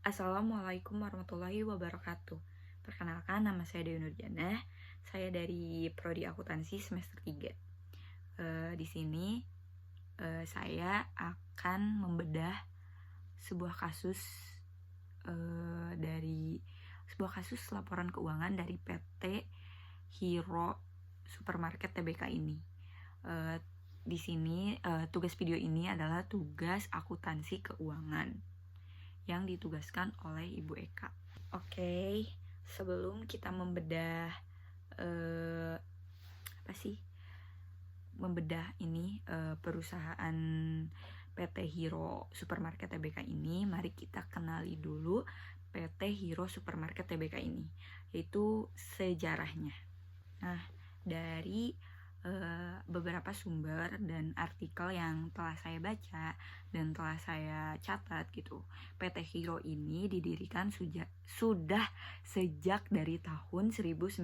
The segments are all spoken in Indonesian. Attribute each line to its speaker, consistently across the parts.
Speaker 1: Assalamualaikum warahmatullahi wabarakatuh. Perkenalkan, nama saya Dewi Nurjana. Saya dari Prodi Akuntansi semester 3. Di sini saya akan membedah sebuah kasus laporan keuangan dari PT Hero Supermarket Tbk ini. Di sini tugas video ini adalah tugas akuntansi keuangan yang ditugaskan oleh Ibu Eka. Oke, sebelum kita membedah perusahaan PT Hero Supermarket Tbk ini, mari kita kenali dulu PT Hero Supermarket Tbk ini, yaitu sejarahnya. Nah, dari beberapa sumber dan artikel yang telah saya baca dan telah saya catat gitu, PT Hero ini didirikan sudah sejak dari tahun 1954.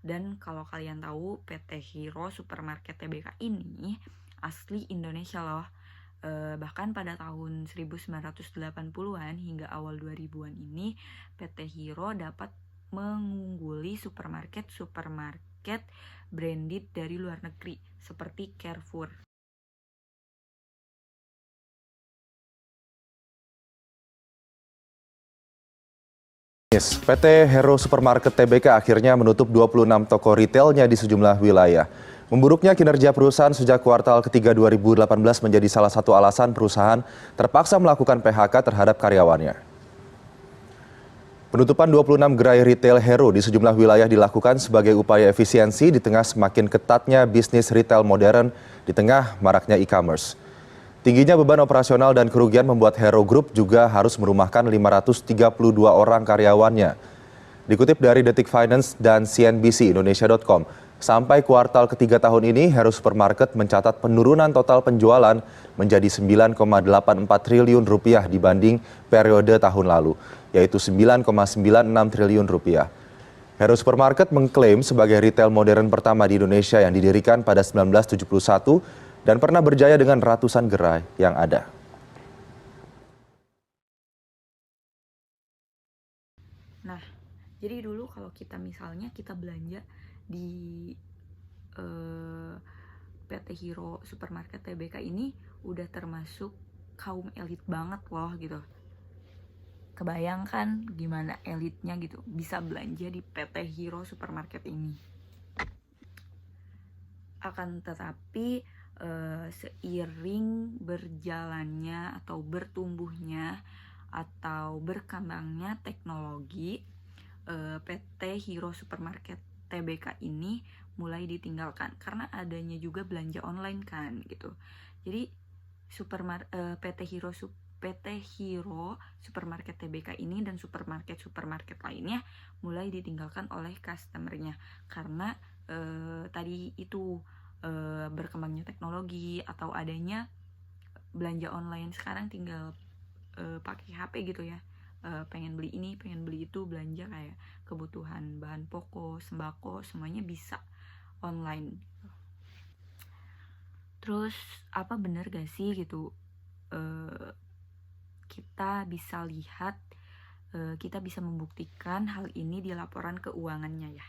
Speaker 1: Dan kalau kalian tahu, PT Hero Supermarket Tbk ini asli Indonesia loh. Bahkan pada tahun 1980-an hingga awal 2000-an ini, PT Hero dapat mengungguli supermarket branded dari luar negeri seperti Carrefour.
Speaker 2: PT Hero Supermarket Tbk akhirnya menutup 26 toko retailnya di sejumlah wilayah. Memburuknya kinerja perusahaan sejak kuartal ketiga 2018 menjadi salah satu alasan perusahaan terpaksa melakukan PHK terhadap karyawannya. Penutupan 26 gerai retail Hero di sejumlah wilayah dilakukan sebagai upaya efisiensi di tengah semakin ketatnya bisnis retail modern di tengah maraknya e-commerce. Tingginya beban operasional dan kerugian membuat Hero Group juga harus merumahkan 532 orang karyawannya. Dikutip dari Detik Finance dan CNBC Indonesia.com, sampai kuartal ketiga tahun ini, Hero Supermarket mencatat penurunan total penjualan menjadi 9,84 triliun rupiah dibanding periode tahun lalu, yaitu 9,96 triliun rupiah. Hero Supermarket mengklaim sebagai retail modern pertama di Indonesia yang didirikan pada 1971 dan pernah berjaya dengan ratusan gerai yang ada.
Speaker 1: Nah, jadi dulu kalau kita misalnya kita belanja di PT Hero Supermarket Tbk ini udah termasuk kaum elit banget loh gitu. Kebayangkan gimana elitnya gitu bisa belanja di PT Hero Supermarket ini. Akan tetapi seiring berjalannya atau bertumbuhnya atau berkembangnya teknologi, PT Hero Supermarket Tbk ini mulai ditinggalkan karena adanya juga belanja online kan gitu. Jadi PT Hero Supermarket Tbk ini dan supermarket lainnya mulai ditinggalkan oleh customernya karena tadi itu berkembangnya teknologi atau adanya belanja online. Sekarang tinggal pakai HP gitu ya, pengen beli ini, pengen beli itu, belanja kayak kebutuhan bahan pokok, sembako, semuanya bisa online. Terus apa bener gak sih gitu, kita bisa lihat, kita bisa membuktikan hal ini di laporan keuangannya ya.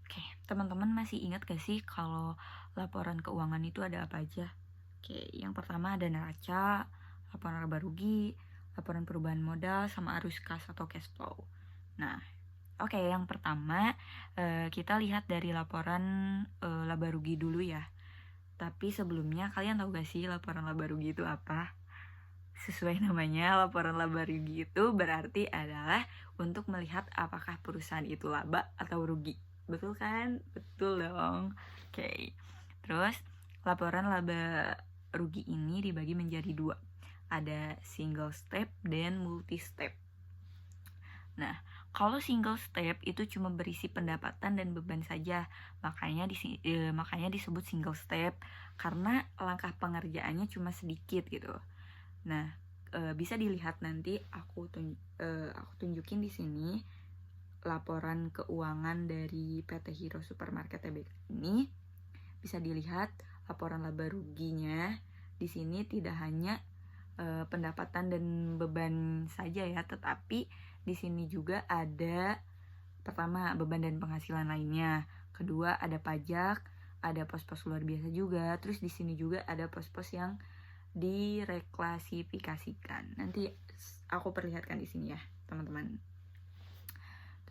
Speaker 1: Oke, teman-teman masih ingat gak sih kalau laporan keuangan itu ada apa aja? Oke, yang pertama ada neraca, laporan laba rugi, laporan perubahan modal, sama arus kas atau cash flow. Nah, oke, yang pertama kita lihat dari laporan laba rugi dulu ya. Tapi sebelumnya kalian tahu gak sih laporan laba rugi itu apa? Sesuai namanya, laporan laba rugi itu berarti adalah untuk melihat apakah perusahaan itu laba atau rugi. Betul kan? Betul dong. Oke. Terus laporan laba rugi ini dibagi menjadi dua. Ada single step dan multi step. Nah, kalau single step itu cuma berisi pendapatan dan beban saja, makanya disebut single step karena langkah pengerjaannya cuma sedikit gitu. Nah, bisa dilihat nanti aku tunjukin di sini laporan keuangan dari PT Hero Supermarket Tbk ini. Bisa dilihat laporan laba ruginya di sini tidak hanya pendapatan dan beban saja ya, tetapi di sini juga ada pertama beban dan penghasilan lainnya, kedua ada pajak, ada pos-pos luar biasa juga, terus di sini juga ada pos-pos yang direklasifikasikan. Nanti aku perlihatkan di sini ya, teman-teman.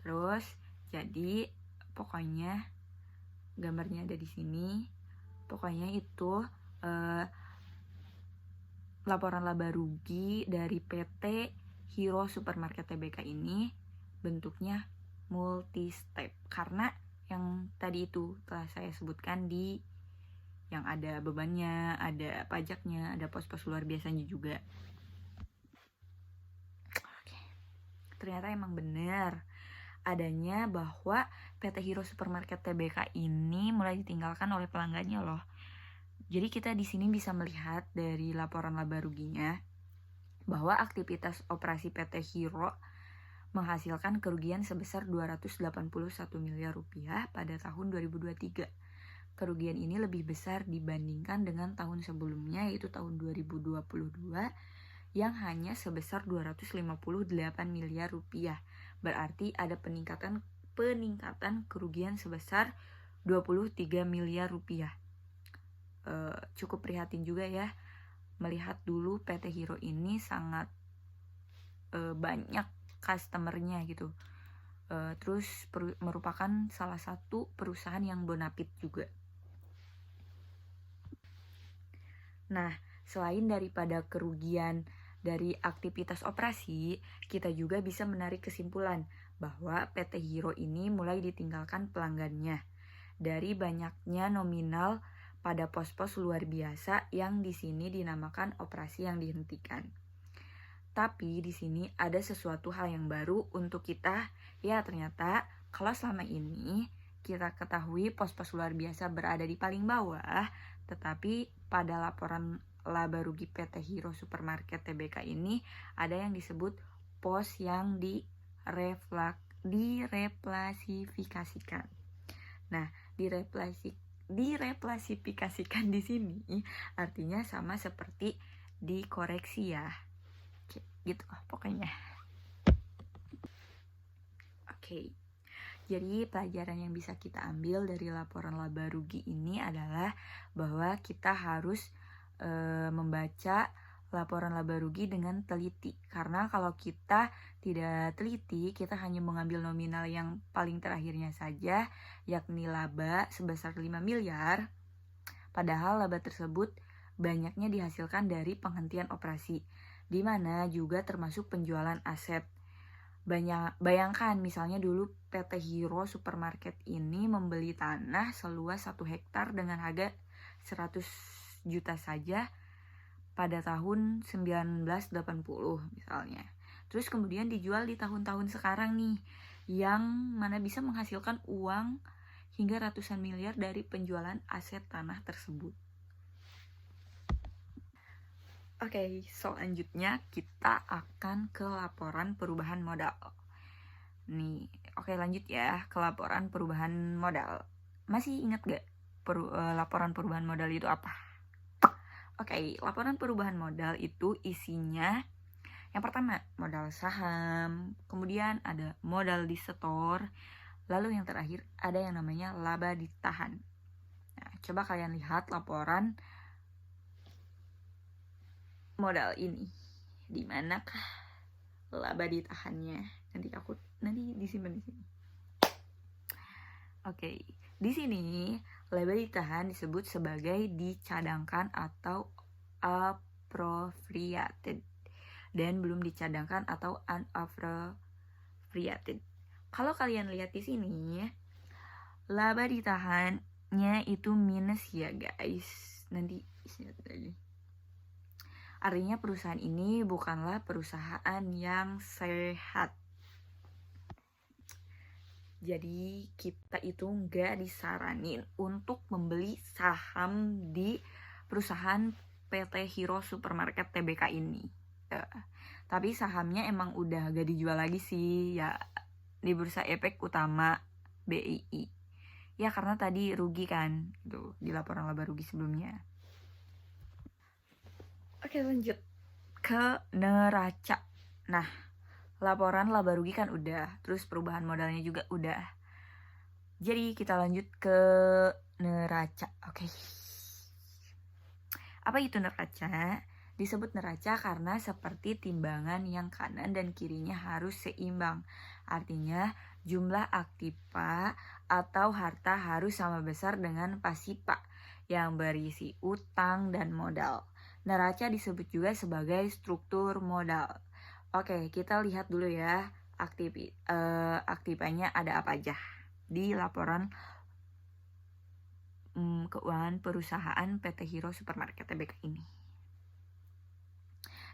Speaker 1: Terus jadi pokoknya gambarnya ada di sini. Pokoknya itu laporan laba rugi dari PT Hero Supermarket Tbk ini bentuknya multi step, karena yang tadi itu telah saya sebutkan di yang ada bebannya, ada pajaknya, ada pos-pos luar biasanya juga. Oke. Ternyata emang benar adanya bahwa PT Hero Supermarket Tbk ini mulai ditinggalkan oleh pelanggannya loh. Jadi kita di sini bisa melihat dari laporan laba ruginya bahwa aktivitas operasi PT Hero menghasilkan kerugian sebesar 281 miliar rupiah pada tahun 2023. Kerugian ini lebih besar dibandingkan dengan tahun sebelumnya, yaitu tahun 2022 yang hanya sebesar 258 miliar rupiah. Berarti ada peningkatan kerugian sebesar 23 miliar rupiah. Cukup prihatin juga ya, melihat dulu PT Hero ini sangat banyak customernya gitu. Terus merupakan salah satu perusahaan yang bonafit juga. Nah, selain daripada kerugian dari aktivitas operasi, kita juga bisa menarik kesimpulan bahwa PT Hero ini mulai ditinggalkan pelanggannya dari banyaknya nominal pada pos-pos luar biasa yang di sini dinamakan operasi yang dihentikan. Tapi di sini ada sesuatu hal yang baru untuk kita. Ya, ternyata kalau selama ini kita ketahui pos-pos luar biasa berada di paling bawah, tetapi pada laporan laba rugi PT Hero Supermarket Tbk ini ada yang disebut pos yang direklasifikasikan. Nah, direklasifikasikan di sini artinya sama seperti dikoreksi ya. Gitu pokoknya. Oke. Jadi pelajaran yang bisa kita ambil dari laporan laba rugi ini adalah bahwa kita harus membaca laporan laba rugi dengan teliti. Karena kalau kita tidak teliti, kita hanya mengambil nominal yang paling terakhirnya saja, yakni laba sebesar 5 miliar. Padahal laba tersebut banyaknya dihasilkan dari penghentian operasi, di mana juga termasuk penjualan aset. Bayangkan misalnya dulu PT Hero Supermarket ini membeli tanah seluas 1 hektar dengan harga 100 juta saja pada tahun 1980 misalnya. Terus kemudian dijual di tahun-tahun sekarang nih, yang mana bisa menghasilkan uang hingga ratusan miliar dari penjualan aset tanah tersebut. Oke, selanjutnya kita akan ke laporan perubahan modal. Nih, oke lanjut ya ke laporan perubahan modal. Masih ingat gak laporan perubahan modal itu apa? Oke, laporan perubahan modal itu isinya yang pertama modal saham, kemudian ada modal disetor, lalu yang terakhir ada yang namanya laba ditahan. Nah, coba kalian lihat laporan modal ini, di manakah laba ditahannya? Nanti disimpan di sini. Oke, di sini laba ditahan disebut sebagai dicadangkan atau appropriated dan belum dicadangkan atau unappropriated. Kalau kalian lihat di sini, laba ditahannya itu minus ya guys. Nanti lihat lagi. Artinya perusahaan ini bukanlah perusahaan yang sehat. Jadi kita itu nggak disaranin untuk membeli saham di perusahaan PT Hero Supermarket Tbk ini. Tapi sahamnya emang udah gak dijual lagi sih ya di Bursa Efek Utama BII. Ya karena tadi rugi kan, tuh di laporan laba rugi sebelumnya. Oke, lanjut ke neraca. Nah, laporan laba rugi kan udah, terus perubahan modalnya juga udah. Jadi kita lanjut ke neraca. Oke. Apa itu neraca? Disebut neraca karena seperti timbangan yang kanan dan kirinya harus seimbang. Artinya jumlah aktiva atau harta harus sama besar dengan pasipa yang berisi utang dan modal. Neraca disebut juga sebagai struktur modal. Oke, kita lihat dulu ya aktivanya ada apa aja di laporan keuangan perusahaan PT Hero Supermarket Tbk ini.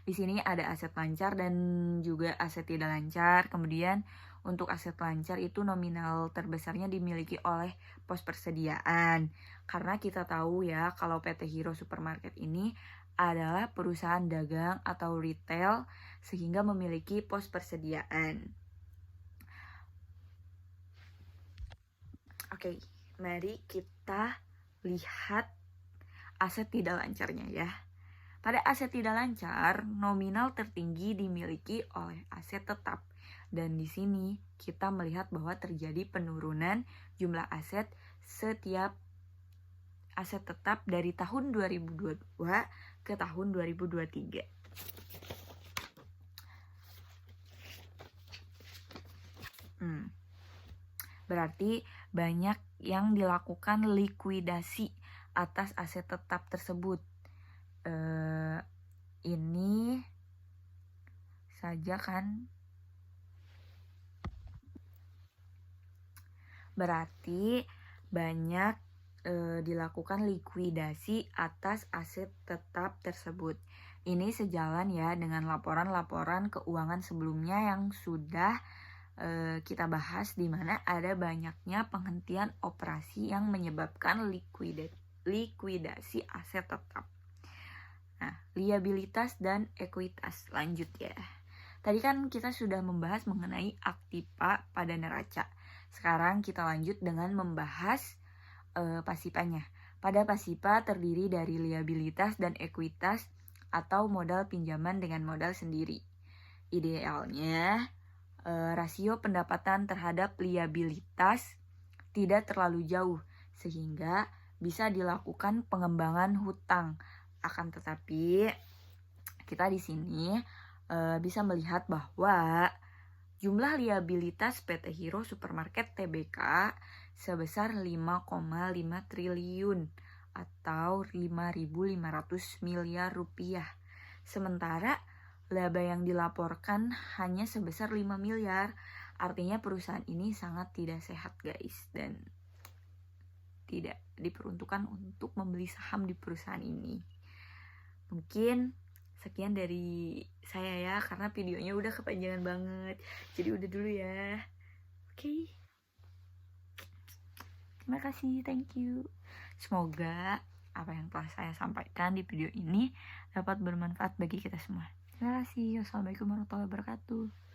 Speaker 1: Di sini ada aset lancar dan juga aset tidak lancar. Kemudian untuk aset lancar itu nominal terbesarnya dimiliki oleh pos persediaan. Karena kita tahu ya kalau PT Hero Supermarket ini adalah perusahaan dagang atau retail sehingga memiliki pos persediaan. Oke, mari kita lihat aset tidak lancarnya ya. Pada aset tidak lancar, nominal tertinggi dimiliki oleh aset tetap. Dan di sini kita melihat bahwa terjadi penurunan jumlah aset setiap aset tetap dari tahun 2022 ke tahun 2023. Berarti banyak yang dilakukan likuidasi atas aset tetap tersebut. Ini saja kan berarti banyak dilakukan likuidasi atas aset tetap tersebut. Ini sejalan ya dengan laporan-laporan keuangan sebelumnya yang sudah kita bahas, di mana ada banyaknya penghentian operasi yang menyebabkan likuidasi aset tetap. Nah, liabilitas dan ekuitas, lanjut ya. Tadi kan kita sudah membahas mengenai aktiva pada neraca. Sekarang kita lanjut dengan membahas pasipanya. Pada pasipa terdiri dari liabilitas dan ekuitas atau modal pinjaman dengan modal sendiri. Idealnya rasio pendapatan terhadap liabilitas tidak terlalu jauh sehingga bisa dilakukan pengembangan hutang. Akan tetapi kita di sini bisa melihat bahwa jumlah liabilitas PT Hero Supermarket Tbk sebesar 5,5 triliun atau 5.500 miliar rupiah. Sementara laba yang dilaporkan hanya sebesar 5 miliar. Artinya perusahaan ini sangat tidak sehat guys, dan tidak diperuntukkan untuk membeli saham di perusahaan ini. Mungkin sekian dari saya ya, karena videonya udah kepanjangan banget. Jadi udah dulu ya. Oke. Terima kasih, thank you. Semoga apa yang telah saya sampaikan di video ini dapat bermanfaat bagi kita semua. Terima kasih. Wassalamualaikum warahmatullahi wabarakatuh.